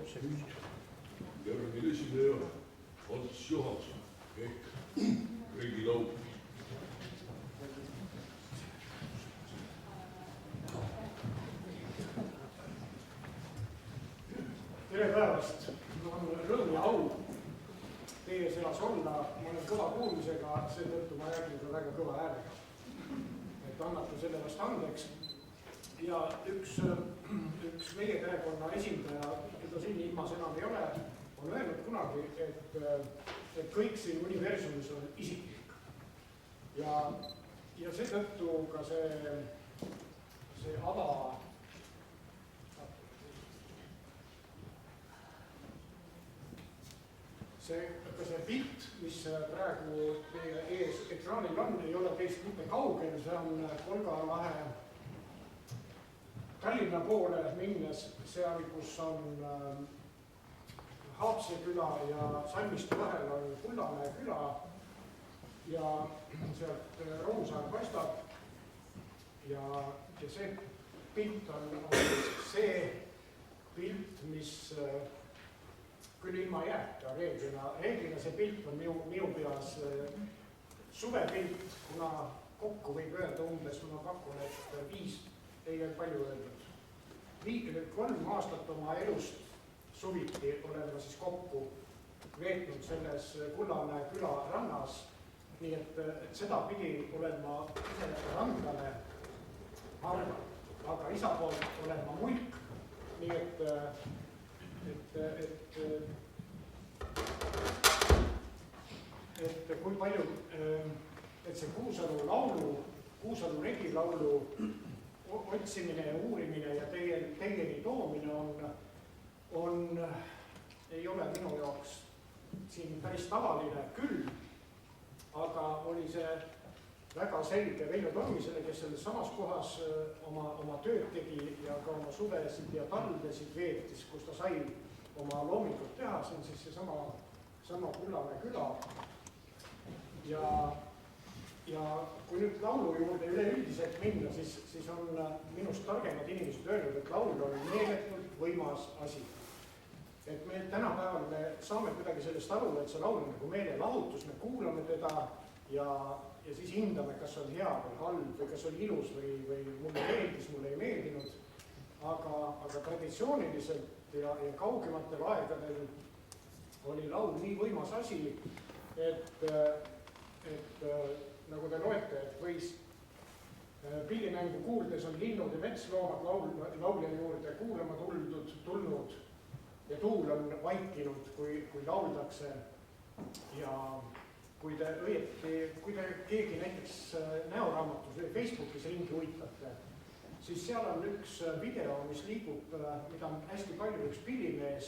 Järgmine esineja Ants Johanson ehk Regi Laul. Tere päevast! Mul on rõõm ja au teie seas olla. Ma olen kõva kuulmisega, seetõttu ma räägin ka väga kõva häälega. Et annate selle vast andeks. Ja üks meie perekonna esindaja, keda siin ilmas enam ei ole, on öelnud kunagi, et kõik siin universumis on isiklik. Ja seetõttu ka see ala see pilt, mis praegu teie ees ekraanil on, ei ole teist mitte kaugel, see on Kolga lahe Tallinna poole minnes, seal, kus on Haapse küla ja Salmistu vahel on Kullamäe küla ja sealt Rohusaar paistab ja see pilt on see pilt, mis küll ilma jääta reeglina see pilt on minu peas suvepilt, kuna kokku võib öelda umbes, ma pakun, et 5, ei ole palju öeldud. 3 aastat oma elust suviti olen ma siis kokku veetnud selles Kullamäe küla rannas, nii et seda pidi olen ma randlane harva, aga isa poolt olen ma mulk, nii et kui palju, et see Kuusalu Regi laulu otsimine ja uurimine ja teieni toomine ei ole minu jaoks siin päris tavaline küll, aga oli see väga selge Veljo Tormisele, kes selles samas kohas oma tööd tegi ja ka oma suvesid ja talvesid veetis, kus ta sai oma loomingut teha, see on siis see sama Kullamäe küla. Ja kui nüüd laulu juurde üleüldiselt minna, siis on minust targemad inimesed öelnud, et laul on meeletult võimas asi. Et me tänapäeval me saame kuidagi sellest aru, et see laul on nagu meelelahutus, me kuulame teda ja siis hindame, kas on hea või halb või kas on ilus või mulle meeldis, mulle ei meeldinud. Aga traditsiooniliselt ja kaugematel aegadel oli laul nii võimas asi, et nagu te loete, et võis pillimängu kuuldes on linnud ja metsloomad laulja juurde kuulama tulnud ja tuul on vaikinud, kui lauldakse. Ja kui te keegi näiteks näoraamatus või Facebookis ringi uitate, siis seal on üks video, mis liigub, mida on hästi palju, üks pillimees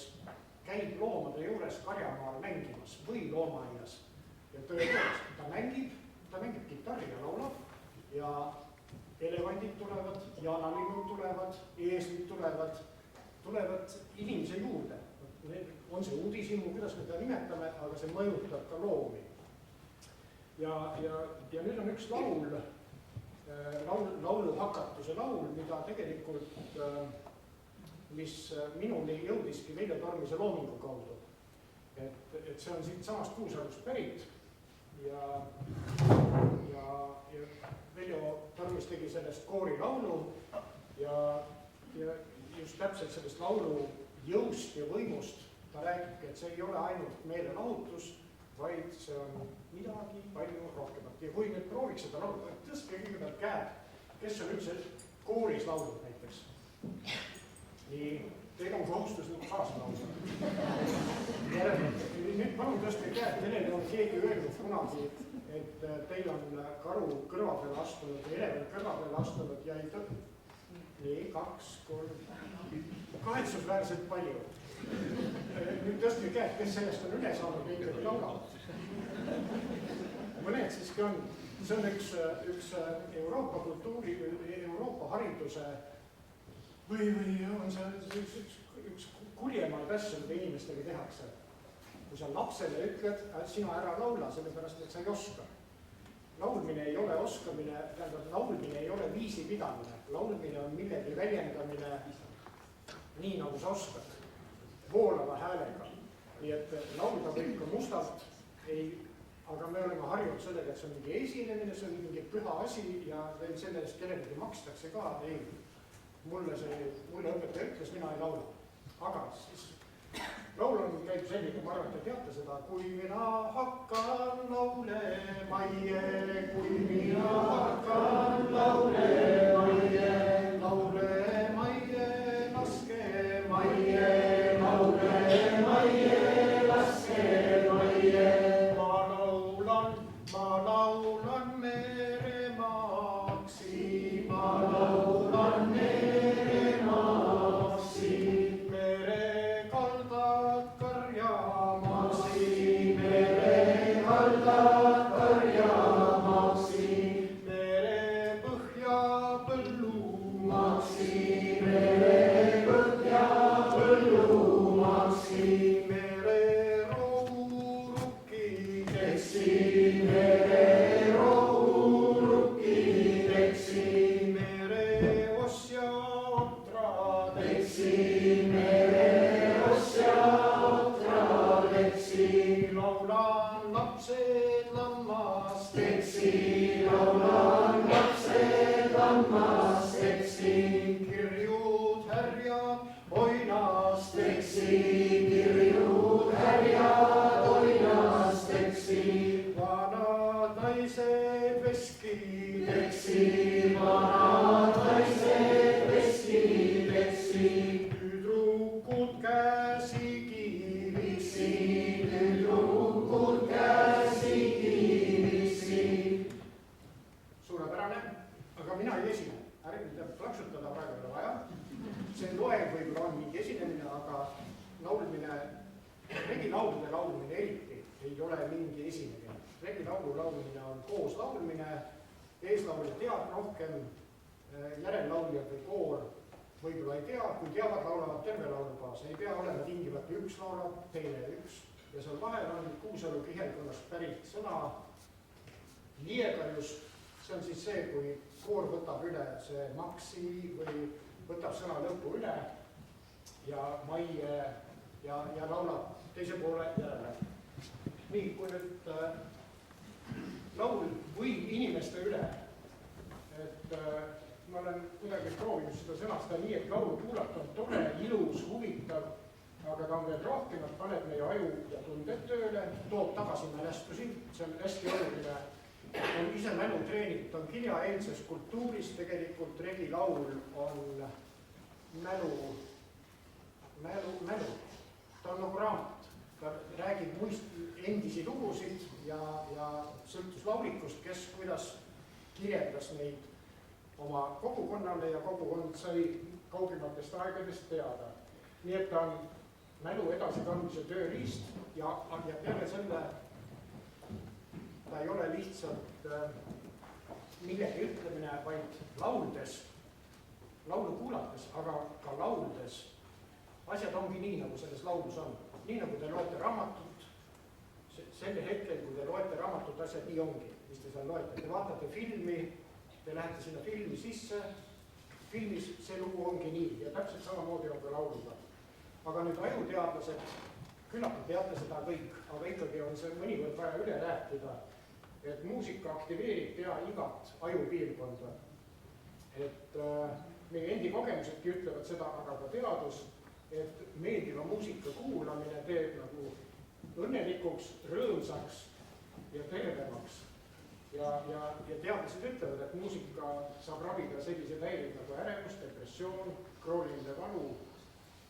käib loomade juures karjamaal mängimas või loomaaias. Ja tõepoolest, ta mängib kitarri ja laulab ja elevandid tulevad, jaanalinnud tulevad, eeslid tulevad inimese juurde. On see uudishimu, kuidas me seda nimetame, aga see mõjutab ka loomi. Ja nüüd on üks lauluhakatuse laul, mida tegelikult, mis minuni jõudiski Veljo Tormise loomingu kaudu. Et see on siit samast Kuusalust pärit ja Veljo Tormis tegi sellest koorilaulu ja just täpselt sellest laulu jõust ja võimust ta räägibki, et see ei ole ainult meelelahutus, vaid see on midagi palju rohkemat. Ja kui nüüd prooviks seda laulu, tõstke kõigepealt käed, kes on üldse kooris laulud näiteks. Nii, teil on kohustus nüüd kaasa laulda. Nüüd palun tõstke käed, kellele on keegi öelnud kunagi, et teil on karu kõrva peale astunud ja elevant kõrva peale astunud ja ei tõttu. Nii, 2, 3, kahetsusväärselt palju. Nüüd tõstke käed, kes sellest on üle saanud ja ikkagi laulavad. Mõned siiski on. See on üks Euroopa kultuuri, Euroopa hariduse või on see üks kurjemaid asju, mida inimestega tehakse. Kui sa lapsele ütled, et sina ära laula, sellepärast, et sa ei oska. Laulmine ei ole oskamine, tähendab, laulmine ei ole viisi pidamine. Laulmine on millegi väljendamine nii, nagu sa oskad. Vool laulava häälega. Nii et laulda võib ka mustalt, aga me oleme harjunud sellega, et see on mingi esinemine, see on mingi püha asi ja veel selle eest kellelegi makstakse ka. Ei, mulle õpetaja ütles, mina ei laula. Aga siis laul on käib selline, ma arvan, et te teate seda. Kui mina hakkan laulema, kui mina hakkan laulema, laske ma laulan meremaaksi, mere kaldad karjamaksi, mere põhja põllumaksi, mere rohurukkideks, mere osja otradeks, laulan lapsed lammasteks, kirjud härjad oinasteks, vanad naised veskideks, tüdrukud käsikiviksi, suurepärane, aga mina ei esine. Ärge plaksutada praegu ei ole vaja. See loeng võib-olla on mingi esinemine, aga laulmine, regilaulude laulmine eriti ei ole mingi esinemine. Regilaulu laulmine on koos laulmine, eeslaulja teab rohkem, järellauljad või koor võib-olla ei tea, kui teavad, laulavad terve laulubaas. Ei pea olema tingimata üks laulab, teine üks. Ja seal vahel on Kuusalu kihelkonnast pärit sõna liegajus. See on siis see, kui koor võtab üle see maksi või võtab sõna lõpu üle ja maie ja laulab teise poole järele. Nii, kui nüüd laul või inimeste üle, et ma olen kuidagi proovinud seda sõnastada nii, et laulu kuulata on tore, ilus, huvitav, aga ta on veel rohkem, et paneb meie aju ja tunded tööle, toob tagasi mälestusi, see on hästi oluline. On ise mälutreening, ta on kirjaeelses kultuuris, tegelikult regilaul on mälu. Ta on nagu raamat, ta räägib endisi lugusid ja sõltus laulikust, kes kuidas kirjeldas neid oma kogukonnale ja kogukond sai kaugematest aegadest teada. Nii et ta on mälu edasikandmise tööriist ja peale selle ta ei ole lihtsalt millegi ütlemine, vaid lauldes, laulu kuulates, aga ka lauldes. Asjad ongi nii, nagu selles laulus on. Nii nagu te loete raamatut, selle hetkel, kui te loete raamatut, asjad nii ongi, mis te seal loete. Te vaatate filmi, te lähete sinna filmi sisse, filmis see lugu ongi nii ja täpselt samamoodi on ka lauluga. Aga nüüd ajuteadlased, küllap te teate seda kõik, aga ikkagi on see mõnikord vaja üle rääkida, et muusika aktiveerib pea igat ajupiirkonda. Et meie endi kogemusedki ütlevad seda, aga ka teadus, et meeldiva muusika kuulamine teeb nagu õnnelikuks, rõõmsaks ja tervemaks. Ja teadlased ütlevad, et muusika saab ravida selliseid häireid nagu ärevus, depressioon, krooniline valu,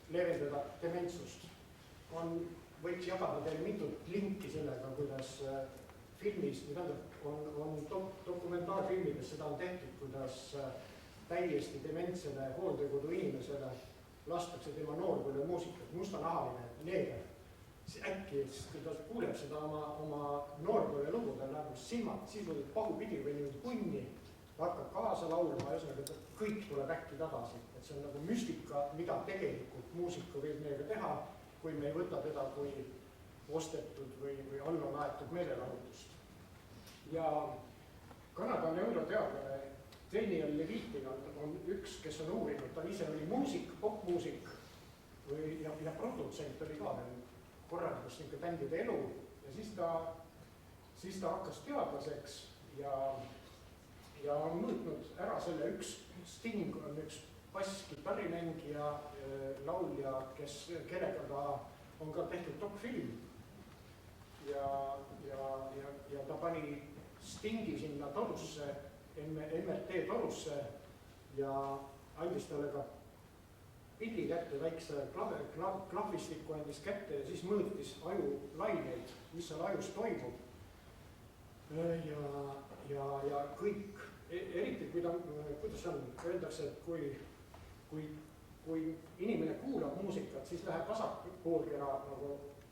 leevendada dementsust. Võiks jagada teile mitut linki sellega, kuidas filmis, on dokumentaarfilmides seda on tehtud, kuidas täiesti dementsele hooldekodu inimesele lastakse tema noorpõlve muusikat, mustanahaline neeger. Äkki, kui ta kuuleb seda oma noorpõlve lugu, ta läheb silmad sisuliselt pahupidi või niimoodi punni, ta hakkab kaasa laulma, ühesõnaga kõik tuleb äkki tagasi. Et see on nagu müstika, mida tegelikult muusika võib meiega teha, kui me ei võta teda kui ostetud või alla laetud meelelahutust. Ja Kanada neuroteadlane Daniel Levitin on üks, kes on uurinud, ta ise oli muusik, popmuusik, ja produtsent oli ka veel korraldas niisugune bändide elu ja siis ta hakkas teadlaseks ja on mõõtnud ära selle üks Sting on üks bass-kitarrimängija, laulja, kellega ta on ka tehtud dokfilm ja ta pani Stingi sinna torusse, MRT torusse ja andis talle ka pilli kätte, väikse klahvistiku andis kätte ja siis mõõtis ajulaineid, mis seal ajus toimub. Ja kõik, eriti kuidas on, öeldakse, et kui inimene kuulab muusikat, siis läheb vasak poolkera, nagu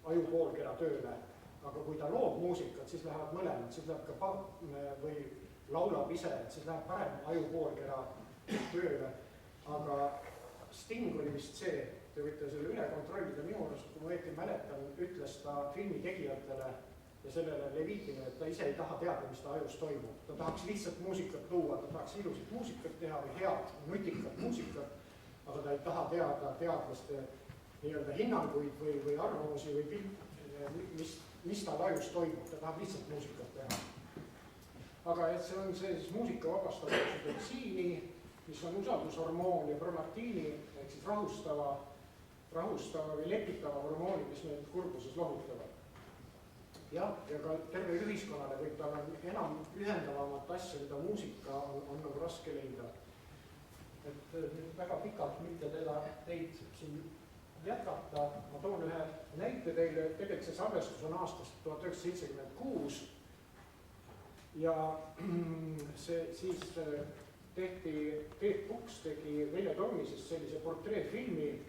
ajupoolkera tööle, aga kui ta loob muusikat, siis lähevad mõlemad, siis läheb ka või laulab ise, siis läheb parem ajupoolkera tööle, aga Sting oli vist see, te võite selle üle kontrollida, minu arust, kui ma õieti mäletan, ütles ta filmi tegijatele ja sellele Levitile, et ta ise ei taha teada, mis ta ajus toimub. Ta tahaks lihtsalt muusikat luua, ta tahaks ilusit muusikat teha või head, nutikat muusikat, aga ta ei taha teada teadlaste nii-öelda hinnanguid või arvamusi või mis tal ajus toimub, ta tahab lihtsalt muusikat teha. Aga et see on see siis muusika vabastab oksütotsiini, mis on usaldushormoon ja prolaktiini, ehk siis rahustava või lepitava hormooni, mis meid kurbuses lohutavad. Ja ka terve ühiskonnale võib tal on enam ühendavamat asja, mida muusika on nagu raske leida. Et väga pikalt mitte teid siin jätkata, ma toon ühe näite teile, tegelikult see salvestus on aastast 1976 ja see siis Peep Puks tegi Veljo Tormisest sellise portreefilmi,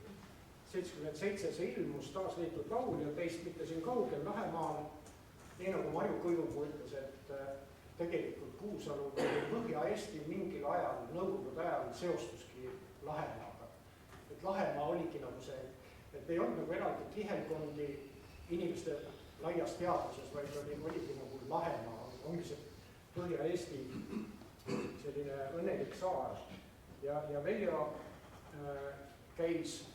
77 see ilmus taasleitud laulja, teist mitte siin kaugel Lahemaal, nii nagu Marju Kõivupuu ütles, et tegelikult Kuusalu või Põhja-Eesti mingil ajal, nõukogude ajal seostuski Lahemaaga. Et Lahemaa oligi nagu see, et ei olnud nagu eraldi kihelkondi inimeste laias teadvuses, vaid oligi nagu Lahemaa, ongi see Põhja-Eesti selline õnnelik saar ja Veljo käis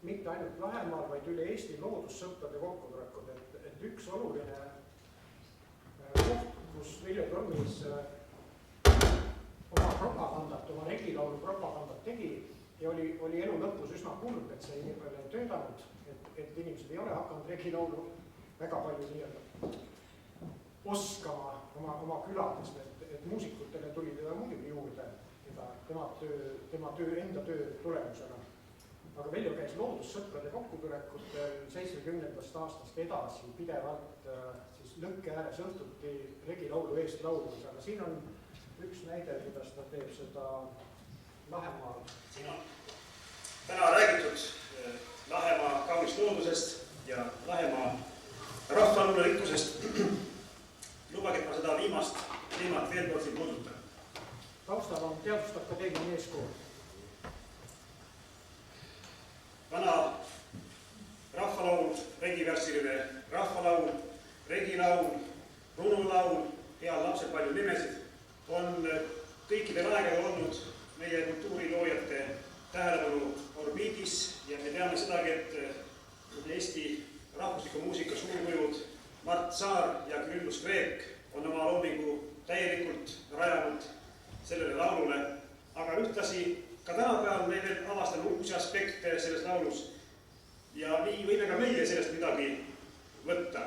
mitte ainult Lahemaal, vaid üle Eesti loodussõprade kokkutulekul, et üks oluline koht, kus Veljo Tormis oma propagandat, oma regilaulu propagandat tegi ja oli elu lõpus üsna kurb, et see nii palju ei töötanud, et inimesed ei ole hakanud regilaulu väga palju nii-öelda oskama oma külades, et muusikutele tuli teda muidugi juurde tema enda töö tulemusena. Aga Veljo käis loodussõprade kokkutulekutel 70. aastast edasi pidevalt siis lõkke ääres õhtuti regilaulu eest laulus, aga siin on üks näide, kuidas ta teeb seda Lahemaal. Siin on täna räägitud Lahemaa kaunist loodusest ja Lahemaa rahvaluule rikkusest. Lubage, et ma seda viimast teemat veel kord siin puudutan. Taustal on Teaduste Akadeemia meeskool. Vana rahvalaul, regivärsililine rahvalaul, regilaul, runulaul, head lapsed, palju nimesid, on kõikidel aegadel olnud meie kultuuriloojate tähelepanu orbiidis ja me teame sedagi, et Eesti rahvusliku muusika suurkujud Mart Saar ja Küllus Kreek on oma loomingu täielikult rajanud sellele laulule, aga ühtlasi ka tänapäeval me veel avastame uusi aspekte selles laulus ja nii võime ka meie sellest midagi võtta.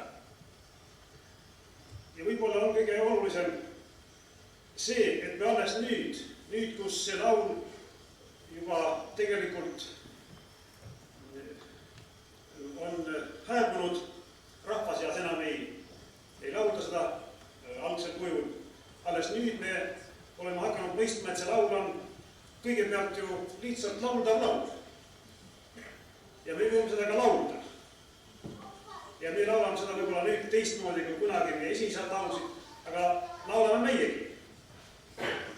Ja võib-olla on kõige olulisem see, et me alles nüüd, kus see laul juba tegelikult on hääbunud, rahva seas enam ei laulda seda algsel kujul. Alles nüüd me oleme hakanud mõistma, et see laul on kõigepealt ju lihtsalt lauldav laul. Ja me võime seda ka laulda. Ja me laulame seda võib-olla nüüd teistmoodi, kui kunagi meie esiisad laulsid, aga laulame meiegi.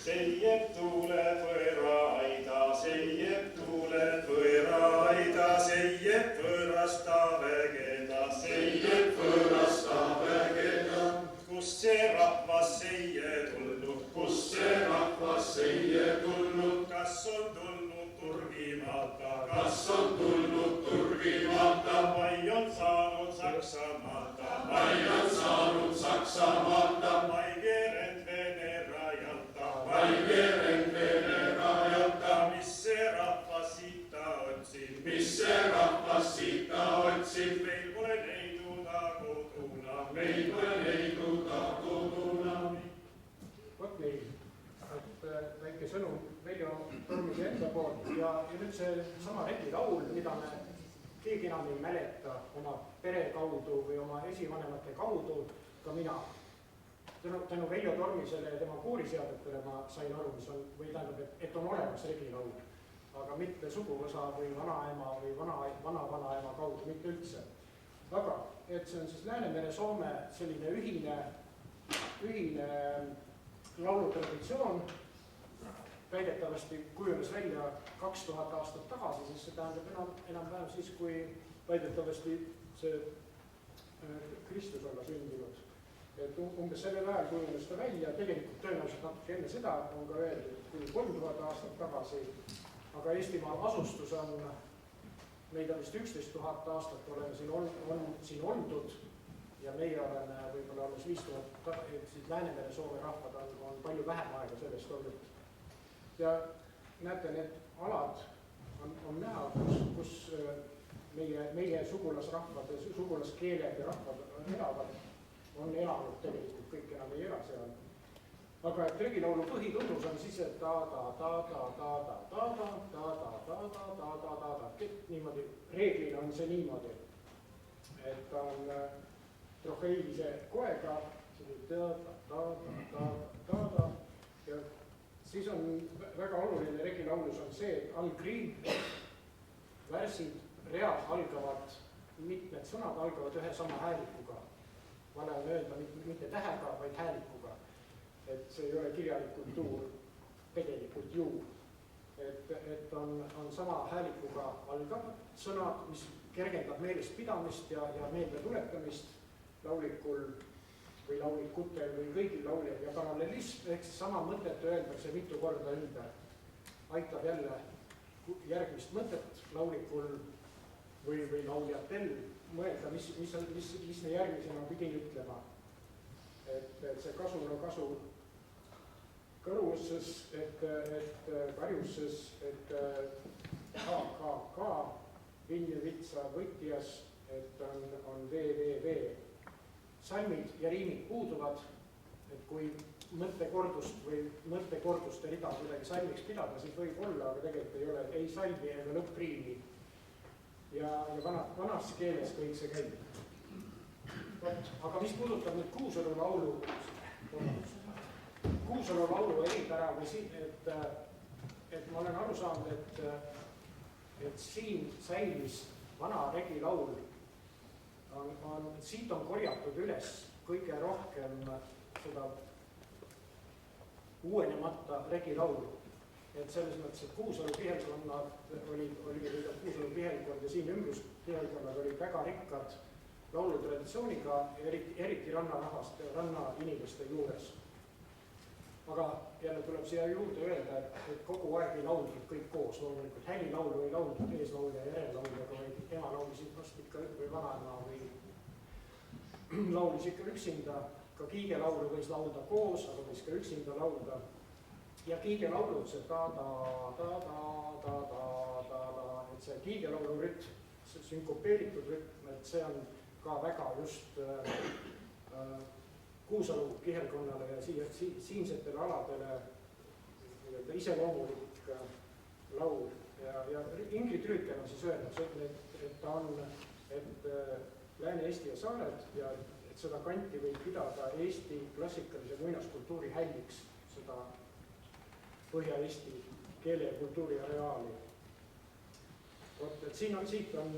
Seie tuleb võõraida, seie tuleb võõraida, seie võõrasta vägeda, seie võõrasta vägeda. Kus see rahvas seie tulnud, kus see rahvas seie tulnud, kas on tulnud Turgimaalt, mis see rahvas siit ta otsib. Meil pole neiduda koduna, meil pole neiduda koduna. Vot nii, et väike sõnum Veljo Tormise enda poolt ja nüüd see sama regilaul, mida me keegi enam ei mäleta oma pere kaudu või oma esivanemate kaudu, ka mina. Tänu Veljo Tormisele ja tema kooriseadetele ma sain aru, mis on, või tähendab, et on olemas regilaul, aga mitte suguvõsa või vanaema või vana-vanaema kaudu, mitte üldse. Aga, et see on siis Läänemere-Soome selline ühine laulutraditsioon, väidetavasti kujunes välja 2000 aastat tagasi, siis see tähendab enam-vähem siis, kui väidetavasti see Kristus olla sündinud. Et umbes sellel ajal kujunes ta välja, tegelikult tõenäoliselt natuke enne seda on ka öeldud, kuni 3000 aastat tagasi, aga Eestimaal asustus on, meid on vist 11 000 aastat oleme siin oldud ja meie oleme võib-olla alles 5000, siis Läänemere-Soome rahvad on palju vähem aega sellest olnud. Ja näete, need alad on näha, kus meie sugulasrahvad ja sugulaskeeled ja rahvad elavad, on elanud tegelikult, kõik enam ei ela seal. Aga et regilaulu põhitunnus on siis, et niimoodi, reeglina on see niimoodi, et on troheilise koega, ja siis on väga oluline regilaulus on see, et allgriim, värsid, read algavad, mitmed sõnad algavad ühe sama häälikuga. Vale on öelda mitte tähega, vaid häälikuga. Et see ei ole kirjalik kultuur tegelikult ju. Et on sama häälikuga algavad sõnad, mis kergendab meelest pidamist ja meelde tuletamist laulikul või laulikutel või kõigil lauljal ja parallelism, ehk siis sama mõtet öeldakse mitu korda ümber. Aitab jälle järgmist mõtet laulikul või lauljatel mõelda, mis me järgmisena pidin ütlema. Et see kasul on kasu kõruses, et karjuses, et ka, Vilju Vitsa võtjas, et on VVV. Salmid ja riimid puuduvad, et kui mõttekordust või mõttekorduste rida kuidagi salmiks pidada, siis võib olla, aga tegelikult ei ole ei salmi ega lõppriimi. Ja vanas keeles kõik see käib. Aga mis puudutab nüüd Kuusalu laulu eripära või siin, et ma olen aru saanud, et siin säilis vana regilaul, siit on korjatud üles kõige rohkem seda uuenemata regilaulu. Et selles mõttes, et Kuusalu pihelkonnad oli Kuusalu pihelkond ja siin ümbruspihelkonnad olid väga rikkad laulutraditsiooniga, eriti ranna inimeste juures. Aga jälle tuleb siia juurde öelda, et kogu aeg ei lauldud kõik koos, loomulikult hälilaulu ei lauldud eeslaulja ja järelaulijaga, vaid ema laulisid vast ikka või vanaema või laulis ikka üksinda, ka kiigelaulu võis laulda koos, aga võis ka üksinda laulda. Ja kiigelaulud, see et see kiigelaulu rütm, see sünkopeeritud rütm, et see on ka väga just Kuusalu kihelkonnale ja siinsetele aladele iseloomulik laul. Ja Ingrid Rüütel on siis öelnud, et ta on, et Lääne-Eesti ja saared ja et seda kanti võib pidada Eesti klassikalise muinaskultuuri hälliks, seda Põhja-Eesti keele ja kultuuri areaali. Et siit on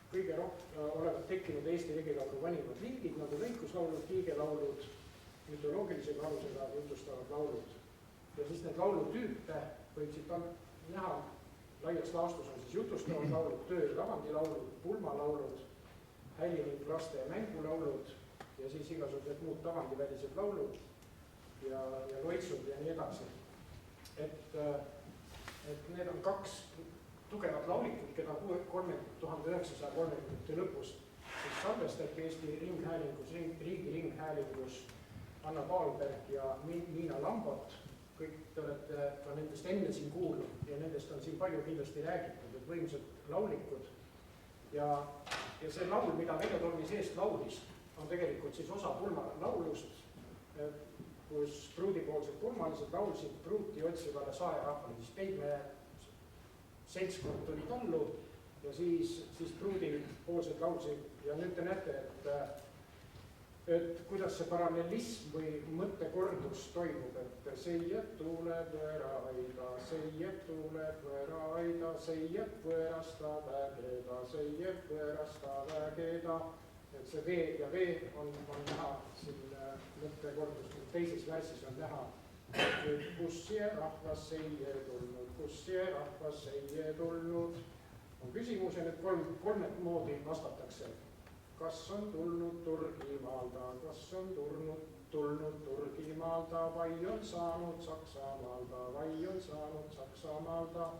kõige olevat tekkinud Eesti regilaulu vanimad liigid, nagu lõikuslaulud, kiigelaulud, mütoloogilise alusega jutustavad laulud. Ja siis need laulutüüpe võib siit näha, laias laastus on siis jutustavad laulud, töö- ja lavandilaulud, pulmalaulud, häli- ning laste- ja mängulaulud ja siis igasugused muud tavandivälised laulud ja loitsud ja nii edasi. Et need on kaks tugevat laulikut, keda 1930 lõpust siis salvestati Eesti ringhäälingus, Riigiringhäälingus Anna Paalberg ja Miina Lambot. Kõik te olete ka nendest enne siin kuulnud ja nendest on siin palju kindlasti räägitud, et sellised võimsad laulikud ja see laul, mida Veljo Tormi seest laulis, on tegelikult siis osa pulmalaulust, kus pruudipoolsed pulmalised laulsid pruuti otsivale saarahvale, siis Peigmäe seltskond tuli tallu ja siis pruudipoolsed laulsid ja nüüd te näete, et kuidas see parallelism või mõttekordus toimub, et seiet tuleb võõraida, seiet tuleb võõraida, seiet võõrasta vägeda, seiet võõrasta vägeda. Et see V ja V on näha siin mõttekordus, teises värsis on näha, kus see rahvas seie tulnud, kus see rahvas seie tulnud. On küsimus ja nüüd kolmet moodi vastatakse. Kas on tulnud Turgimaalda, kas on tulnud Turgimaalda, vai on saanud Saksamaalda, vai on saanud Saksamaalda,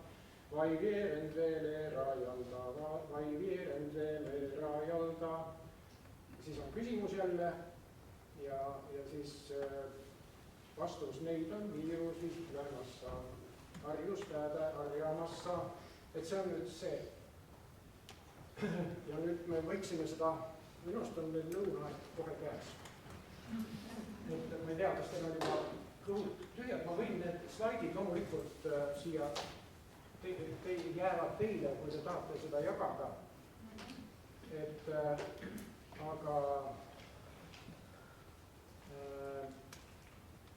vai vieren veel erajalda, vai vieren veel erajalda. Siis on küsimus jälle ja siis vastus neid on viirusist Värmassa, Harjuspääde Harjamassa, et see on nüüd see. Ja nüüd me võiksime seda, minu arust on meil lõunaaeg kohe käes. Et ma ei tea, kas teil on juba kõhud tühjad, ma võin need slaidid loomulikult siia jäävad teile, kui te tahate seda jagada. Et aga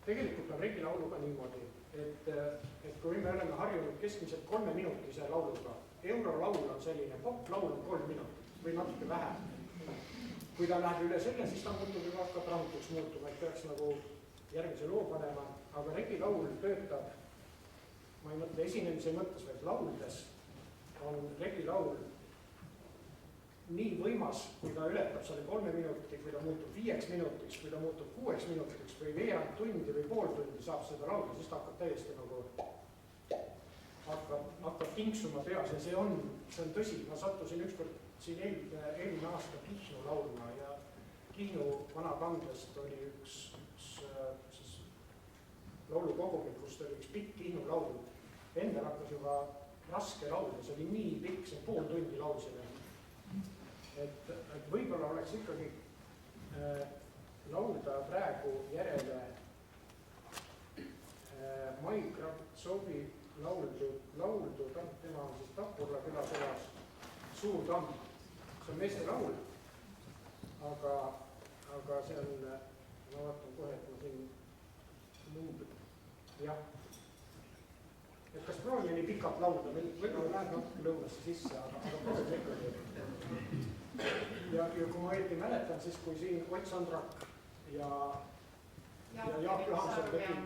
tegelikult on regilauluga niimoodi, et kui me oleme harjunud keskmiselt 3-minutise lauluga, eurolaul on selline, poplaul on 3 minutit või natuke vähem. Kui ta läheb üle selle, siis ta muutub juba hakkab rahutuks muutuma, et peaks nagu järgmise loo panema, aga regilaul töötab, ma ei mõtle esinemise mõttes, vaid lauldes on regilaul nii võimas, kui ta ületab selle 3 minuti, kui ta muutub 5 minutiks, kui ta muutub 6 minutiks või veerand tundi või pool tundi saab seda laulda, siis ta hakkab täiesti nagu hakkab tinksuma peas ja see on tõsi. Ma sattusin ükskord siin eelmine aasta Kihnu laulma ja Kihnu vanakandest oli üks laulukogumik, kust oli üks pikk Kihnu laul. Endal hakkas juba raske laulda, see oli nii pikk, see pool tundi laulsime. Et võib-olla oleks ikkagi laulda praegu järele Mai Kravtsovi lauldud, tema on siis Tapurla külaselas Suur tamm. See on meeste laul, aga see on, ma vaatan kohe, et ma siin numbrid, jah. Et kas proovime nii pikalt laulda, võib-olla läheb natuke lõunasse sisse, aga proovime ikkagi. Ja kui ma õieti mäletan, siis kui siin Ott Sandrak ja Jaak Johanson tegid,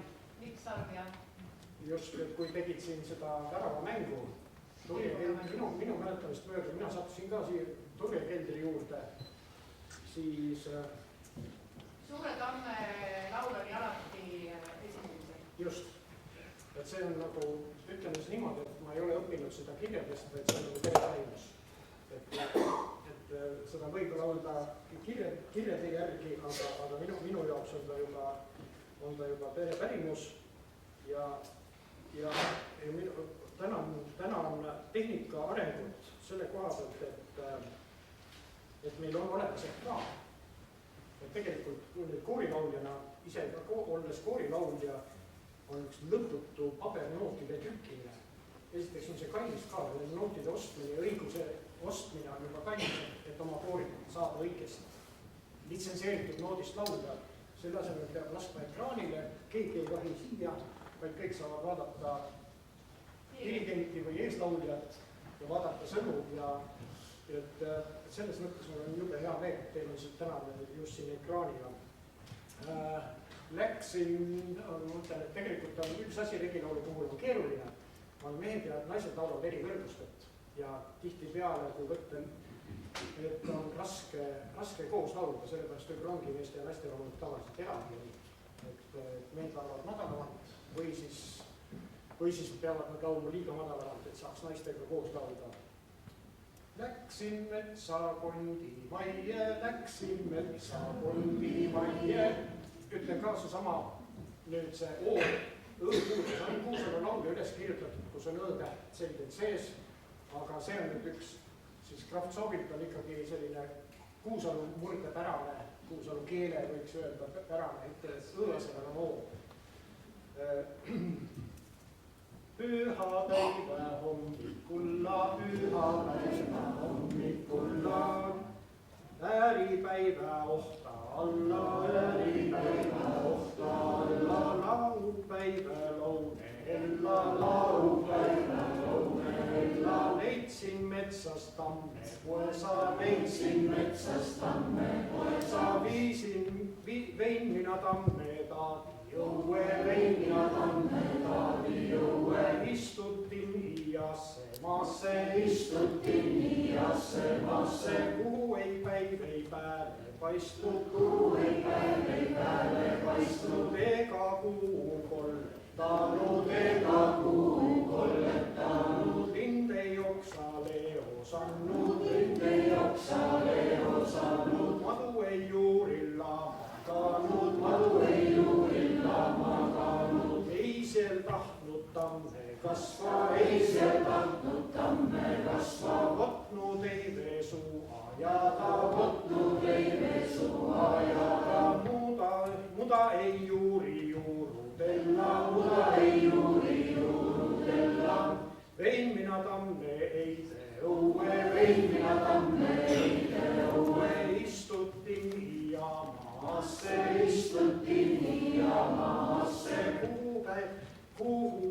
just kui tegid siin seda Värava mängu, minu mäletamist mööda, mina sattusin ka siia Turjekeldri juurde, siis Suure tamme laul oli alati esinemisel. Just, et see on nagu, ütleme siis niimoodi, et ma ei ole õppinud seda kirjadest, vaid see on nagu perepäimus. Et seda võib laulda kirjade järgi, aga minu jaoks on ta juba perepärimus ja tänan tehnika arengut selle koha pealt, et meil on olemas ekraan. Et tegelikult nüüd koorilauljana, ise olles koorilaulja, on üks lõputu pabernootide tükkimine. Esiteks on see kallis ka, nootide ostmine ja õiguse ostmine on juba kallis, et oma koorit saada õigesti litsenseeritud noodist laulda. Selle asemel peab laskma ekraanile, keegi ei vahi siia, vaid kõik saavad vaadata dirigenti või eeslauljat ja vaadata sõnu ja et selles mõttes mul on jube hea meel, et teil on siin täna just siin ekraaniga. Läksin, mõtlen, et tegelikult on üks asi regilaulu puhul on keeruline. Mehed ja naised laulavad eri kõrgustet ja tihti peale, kui võtta, et on raske koos laulda, sellepärast võib ongi meeste ja naiste laulud tavaliselt eraldi, et mehed laulavad madalamalt või siis peavad nad laulma liiga madalamalt, et saaks naistega koos laulda. Läksin metsa kondi majje, läksin metsa kondi majje. Ütlen ka seesama nüüd see õõpuudus, on Kuusalu laulja üles kirjutatud, kus on õõtäht selgelt sees, aga see on nüüd üks, siis Kraftsovit on ikkagi selline Kuusalu murdepärane, Kuusalu keele võiks öelda pärane, ette õõlasõnana loo. Püha päivä hommikulla, ääripäivä ohta alla, laupäivä lounehella, leidsin metsast tamme poesa, vein mina tamme taadi jõue, istutin hiiasse maasse, kuhu ei päev ei pääle paistnud, ega kuu kolletanud, lind ei oksale osanud, madu ei juurilla maganud, ei seal tahtnud tamme kasva, võtnud ei veesu ajada, muda ei juuri juurudella, vein mina tamme eide õue, istutin hiiamaasse, kuhu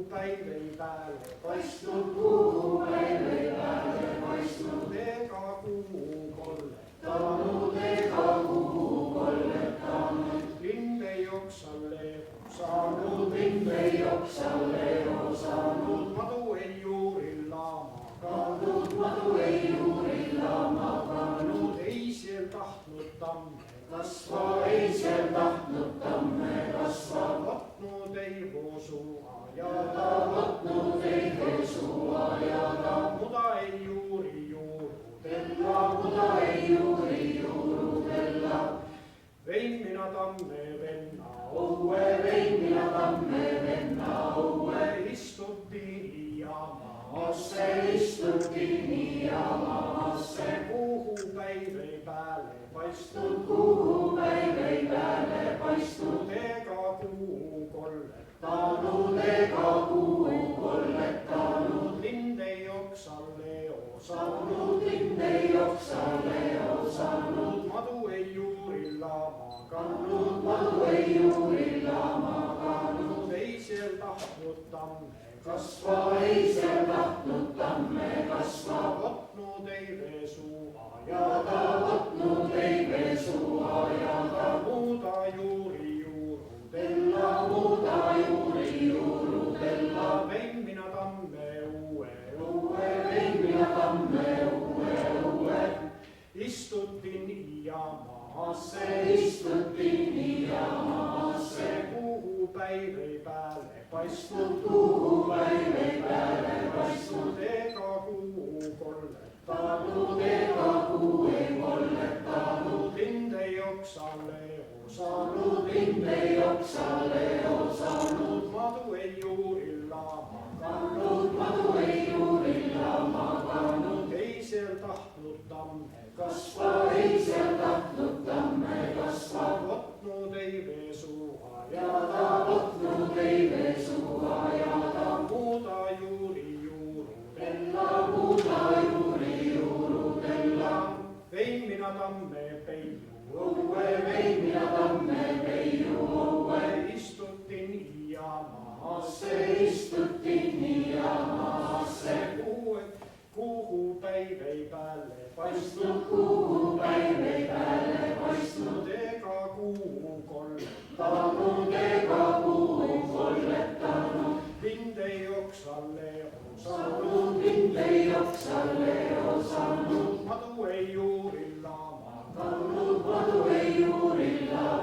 päev ei pääle paistnud, ega kuu kolletanud, lind ei oksale osanud, madu ei juurilla maganud, ei seal tahtnud tamme kasva, võtnud ei voosu ajada, muda ei juuri juurudella, vein mina tamme venna õue, istutin hiiamaasse, kuhu päev ei pääle paistnud, ega kuu kolletanud, lind ei oksale osanud, madu ei juurilla maganud, ei seal tahtnud tamme kasva, võtnud ei veesu ajada, muda juuri juurudella, vein mina tamme õue, istutin hiiamaasse, kuhu päev ei pääle paistnud, ega kuu kolletanud, lind ei oksale osanud, madu ei juurilla maganud, ei seal tahtnud tamme kasva, võtnud ei veesu ajada, muda juuri juurudella, vein mina tamme peiu õue, istutin hiiamaasse, kuhu päev ei pääle paistnud, ega kuu kolletanud, lind ei oksale osanud, madu ei juurilla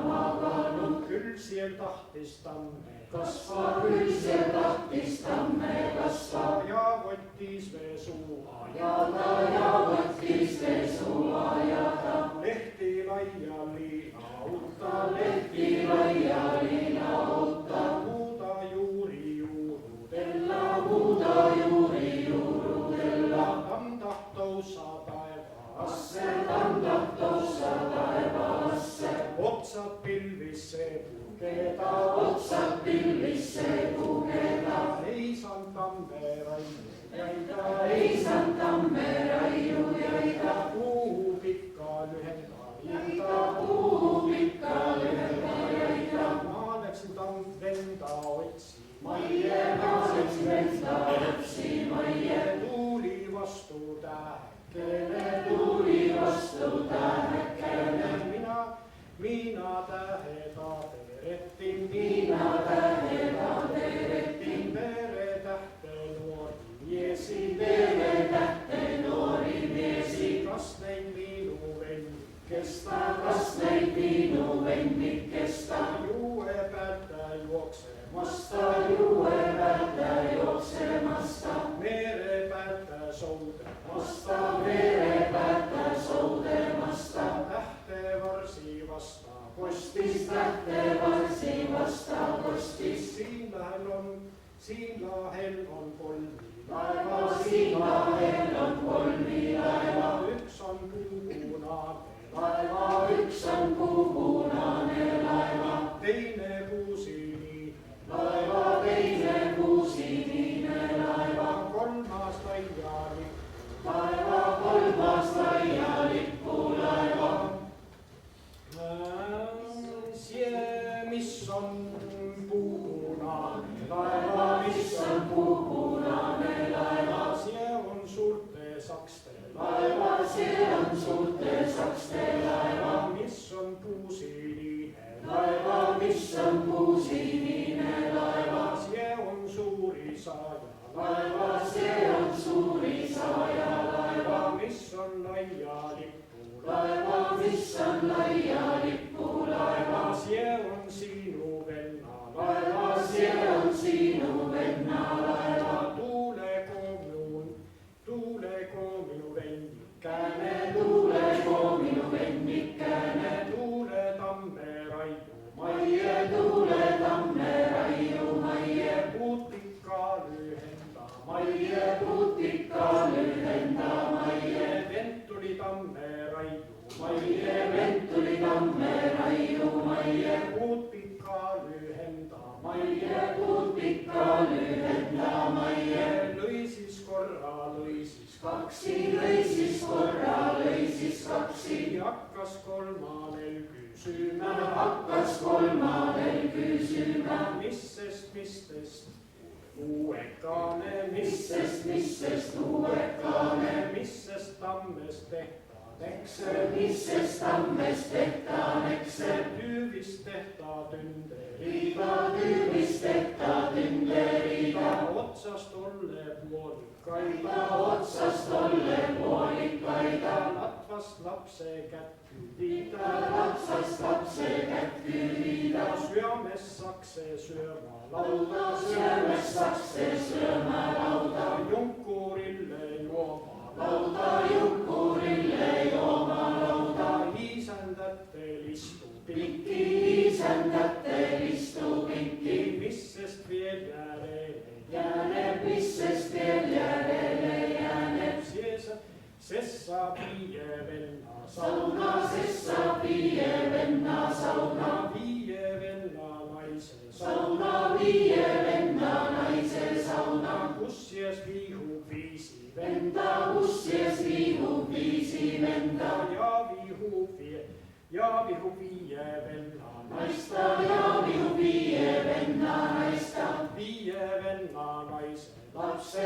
maganud, küll seal tahtis tamme kasva, ja võttis veesu ajada, tõusa taevasse, otsad pilvisse pugeda, ei saanud tamme raiu jäida, kuu pikka lühenda jäida. Ma läksin venda otsima, tuuli vastu tähekene, mina täheda terettin, veretähte noori miesi, kas neid minu vennikesta, juue pealt jooksemasta, mere pealt soudemasta, tähte varsi vasta kostis, siin lahel on kolmi laeva, üks on puupunane laeva, teine puusinine laeva, kolmas laialippu laeva. Mis on puupunane laeva, see on suurte sakste laeva, mis on puusinine laeva, see on suuri saaja laeva, mis on laialippu laeva, see on sinu venna laeva, tuulekoo minu vennikene, tuule tamme raiu maie, puut pikka lühenda maie, vend tuli tamme raiu maie, puut pikka lühenda maie, lõi siis korra, lõi siis kaksi, hakkas kolmanel küsima, missest uuekane, missest tammest tehtaan eksed, tüüvist tehta tünderiga, otsast olle puolikaida, latvast lapse kätt küüdida, süames sakse sööma lauda, junkurille jooma lauda, isandate listu pinki, missest veel järele jääneb, sessa viie venna viie venna naise sauna, kus jäs vihub viisi venda, ja vihub viie venna naista, viie venna naise lapsed,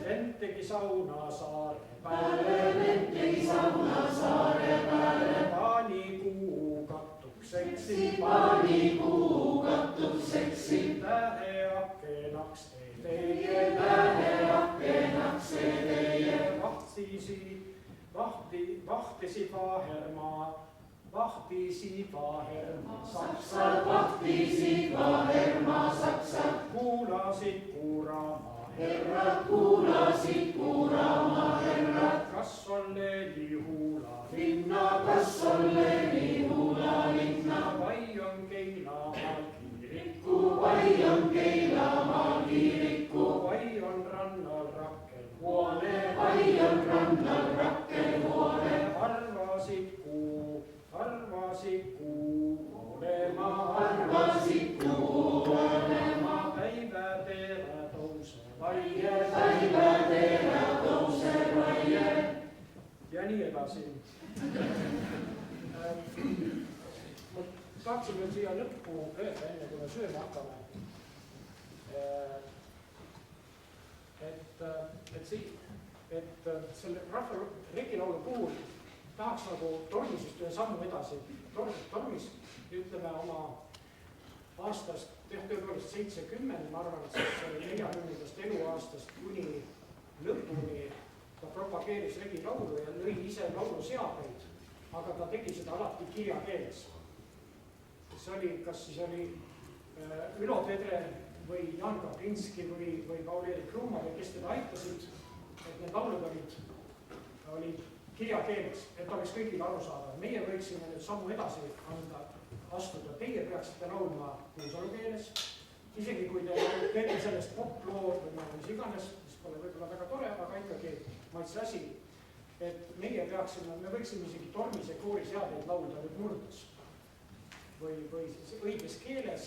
vend tegi sauna saare pääle, paanikuu kattukseks, täheakkenaks teie, vahtisid Vahermaa saksad, kuulasid kuurama herrad, kas on Lehula linna, vai on Keilamaal kiiriku, vai on rannal enda siin. Ma tahtsin veel siia lõppu öelda, enne kui me sööma hakkame. Et selle rahva regilaulu puhul tahaks nagu tormisest ühe sammu edasi. Tormis, ütleme oma aastast, tõepoolest 70, ma arvan, et siis 40. eluaastast kuni lõpuni ta propageeris regilaulu ja lõi ise lauluseadeid, aga ta tegi seda alati kirjakeeles. See oli, kas siis oli Ülo Pedre või Jan Kaplinski või Paul-Erik Rummel, kes teda aitasid, et need laulud olid kirjakeeles, et oleks kõigile arusaadav. Meie võiksime nüüd sammu edasi astuda. Teie peaksite laulma Kuusalu keeles, isegi kui te teete sellest poploo või mis iganes, mis pole võib-olla väga tore, aga ikkagi maitse asi, et me võiksime isegi Tormise kooriseadeid laulda nüüd murdes või õiges keeles,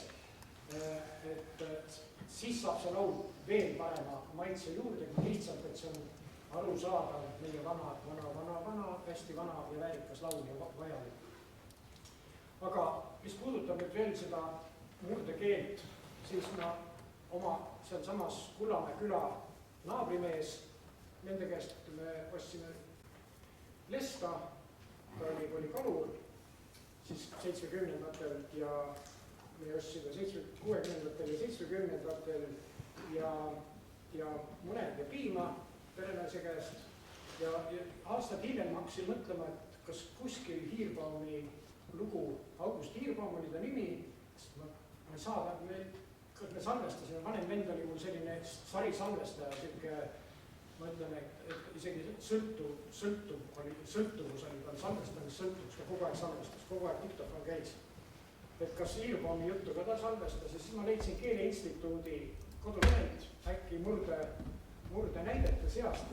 et siis saab see laul veel parema maitse juurde, kui lihtsalt, et see on arusaadav meie vana, hästi vana ja väärikas laul ja vajalik. Aga mis puudutab nüüd veel seda murdekeelt, siis ma oma sealsamas Kullamäe küla naabrimees, nende käest me ostsime lesta, ta oli kalur, siis 70-ndatel ja me ostsime 60-ndatel ja 70-ndatel ja muned ja piima perenaise käest ja aastad hiljem ma hakkasin mõtlema, et kas kuskil Hiirbaumi lugu, August Hiirbaum oli ta nimi, sest ma ei saa, kas me salvestasime, vanem vend oli mul selline sarisalvestaja, siuke, ma ütlen, et isegi sõltuvus oli tal salvestamis sõltuvus, ta kogu aeg salvestas, kogu aeg diktofon käis. Et kas Hiirbaumi juttu ka ta salvestas ja siis ma leidsin Keeleinstituudi kodulehelt äkki murde näidete seast,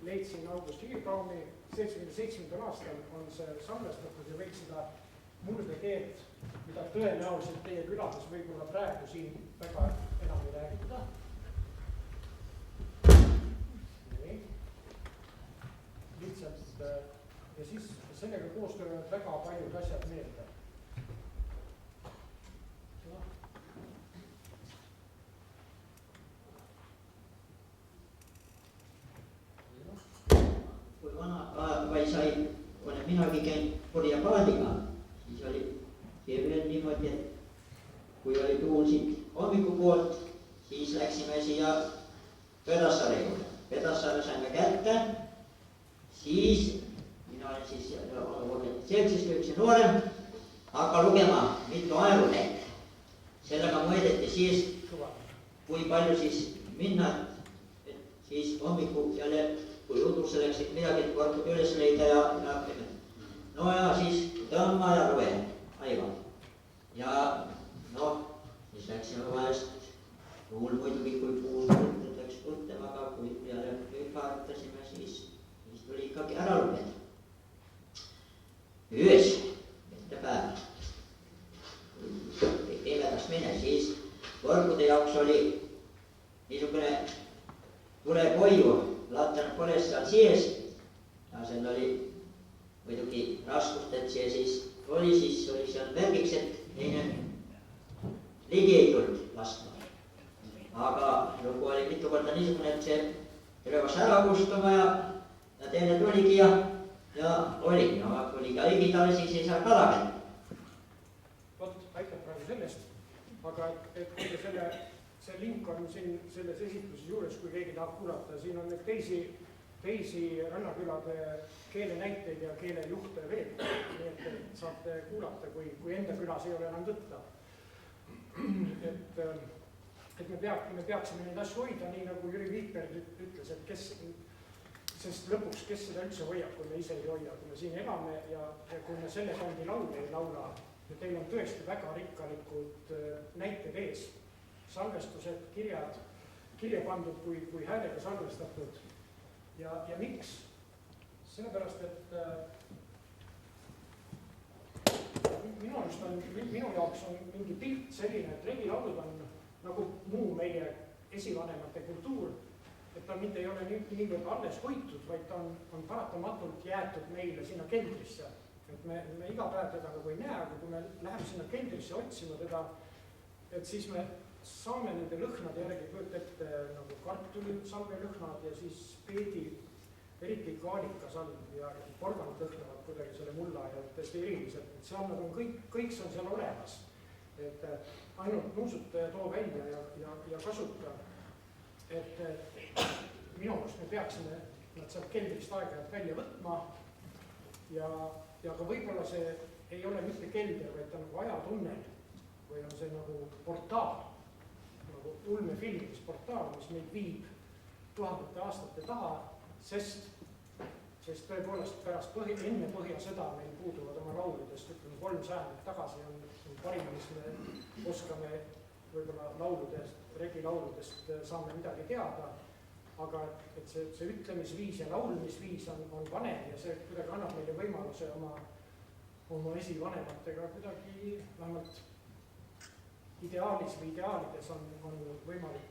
leidsin August Hiirbaumi, 77. aastal on see salvestatud ja võiks seda murdekeelt, mida tõenäoliselt teie külades võib-olla praegu siin väga enam ei räägita. Nii. Lihtsalt ja siis sellega koos tulevad väga paljud asjad meelde. Kui vana vai sai, olen minagi käinud purjepaadiga, siis oli see veel niimoodi, et kui oli tuul siit hommikupoolt, siis läksime siia Pedassaare juurde. Pedassaare saime kätte, siis mina olen siis seltsist üks noorem, hakka lugema mitu ajalulehte. Sellega mõõdeti siis, kui palju siis minna, et siis hommiku jälle kui udusse läksid midagi, et korkud üles leida ja no ja siis tõmba ja loe, aivan. Ja noh, siis läksime vahest, tuul muidugi, kui puus läks tuttema, aga kui peale harjutasime, siis tuli ikkagi ära lugeda. Öös, mitte päeval. Pimedas mine, siis korgude jaoks oli niisugune tulekoiu, Latern pole seal sees ja seal oli muidugi raskust, et see siis oli seal värgiks, et teine ligi ei tulnud laskma. Aga lugu oli mitu korda niisugune, et see röövas ära kustuma ja teine tuligi ja oligi, aga kui ka ligitale, siis ei saa kala kätte. Vot, aitab praegu sellest, aga et kui see link on siin selles esitluses juures, kui keegi tahab kuulata, siin on need teisi rannakülade keelenäiteid ja keelejuhte veel, nii et saate kuulata, kui enda külas ei ole enam võtta. Et me peaksime neid asju hoida, nii nagu Jüri Viiper ütles, et sest lõpuks, kes seda üldse hoiab, kui me ise ei hoia, kui me siin elame ja kui me selle kandi laule ei laula, ja teil on tõesti väga rikkalikud näited ees. Salvestused, kirja pandud kui häälega salvestatud. Ja miks? Sellepärast, et minu jaoks on mingi pilt selline, et regilaulud on nagu muu meie esivanemate kultuur, et ta mitte ei ole niivõrd alles hoitud, vaid ta on paratamatult jäetud meile sinna keldrisse. Et me iga päev teda nagu ei näe, aga kui me läheme sinna keldrisse otsima teda, et siis me saame nende lõhnade järgi kujuta ette nagu kartulisalvelõhnad ja siis peedi, eriti kaalikasalv ja porgand lõhnavad kuidagi selle mulla ja tõesti eriliselt, et seal nagu kõik see on seal olemas. Et ainult nuusuta ja too välja ja kasuta. Et minu arust me peaksime nad sealt keldrist aeg-ajalt välja võtma ja ka võib-olla see ei ole mitte kelder, vaid ta nagu ajatunnel või on see nagu portaal, nagu ulmefilmis portaal, mis meid viib tuhandete aastate taha, sest tõepoolest pärast enne Põhjasõda meil puuduvad oma lauludest, ütleme 3 sajandit tagasi on parim, mis me oskame võib-olla lauludest, regilauludest saame midagi teada, aga et see ütlemisviis ja laulmisviis on vanem ja see kuidagi annab meile võimaluse oma esivanematega kuidagi vähemalt ideaalis või ideaalides on võimalik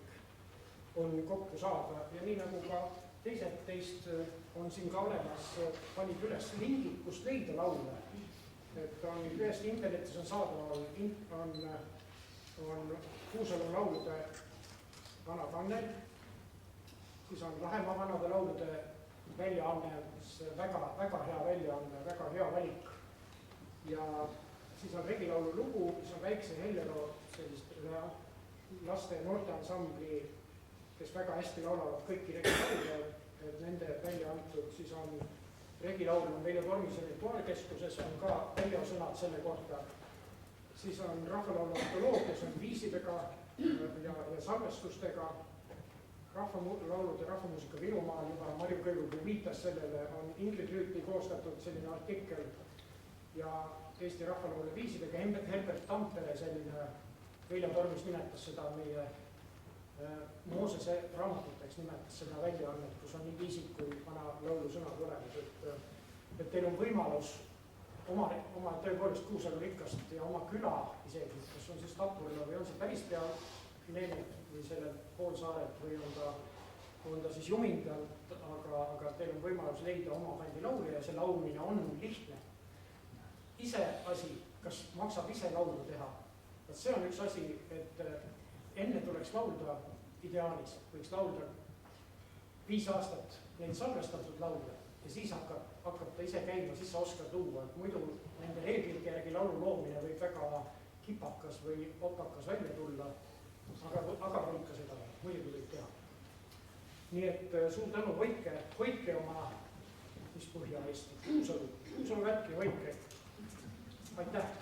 kokku saada ja nii nagu ka teised teist on siin ka olemas, panid üles lingid, kust leida laule. Et on ühest internetis on saadaval, on Kuusalu laulude vana kannel, siis on Rahemaa vanade laulude väljaanne, väga hea väljaanne, väga hea valik. Ja siis on regilaulu lugu, mis on Väikse Hellero sellist laste ja noorte ansambli, kes väga hästi laulavad kõiki regilaule, et nende välja antud, siis on regilaul on Veljo Tormise rituaalkeskuses, on ka väljasõnad selle kohta. Siis on rahvalaulu antoloogias on viisidega ja salvestustega, rahvalaulude rahvamuusika Virumaal juba Marju Kõivupuu viitas sellele, on Ingrid Rüütli koostatud selline artikkel ja Eesti rahvalaule viisidega Herbert Tampere selline, Veljo Tormis nimetas seda meie Moosese raamatuteks nimetas seda väljaannet, kus on nii viisid kui vana laulusõnad olemas, et teil on võimalus oma tõepoolest Kuusalu rikkast ja oma küla isegi, kas on siis Tapurla või on see päris pea Leemelt või sellel poolsaarelt või on ta siis Jumindalt, aga teil on võimalus leida oma kandi laulja ja see laulmine on lihtne. Ise asi, kas maksab ise laulu teha? See on üks asi, et enne tuleks laulda ideaalis, võiks laulda 5 aastat neid salvestatud laule ja siis hakkab ta ise käima, siis sa oskad luua, et muidu nende reeglite järgi laulu loomine võib väga kipakas või opakas välja tulla, aga võib ka seda, muidugi võib teha. Nii et suur tänu, hoidke oma, mis Põhja-Eesti, Kuusalu värki hoidke. Aitäh!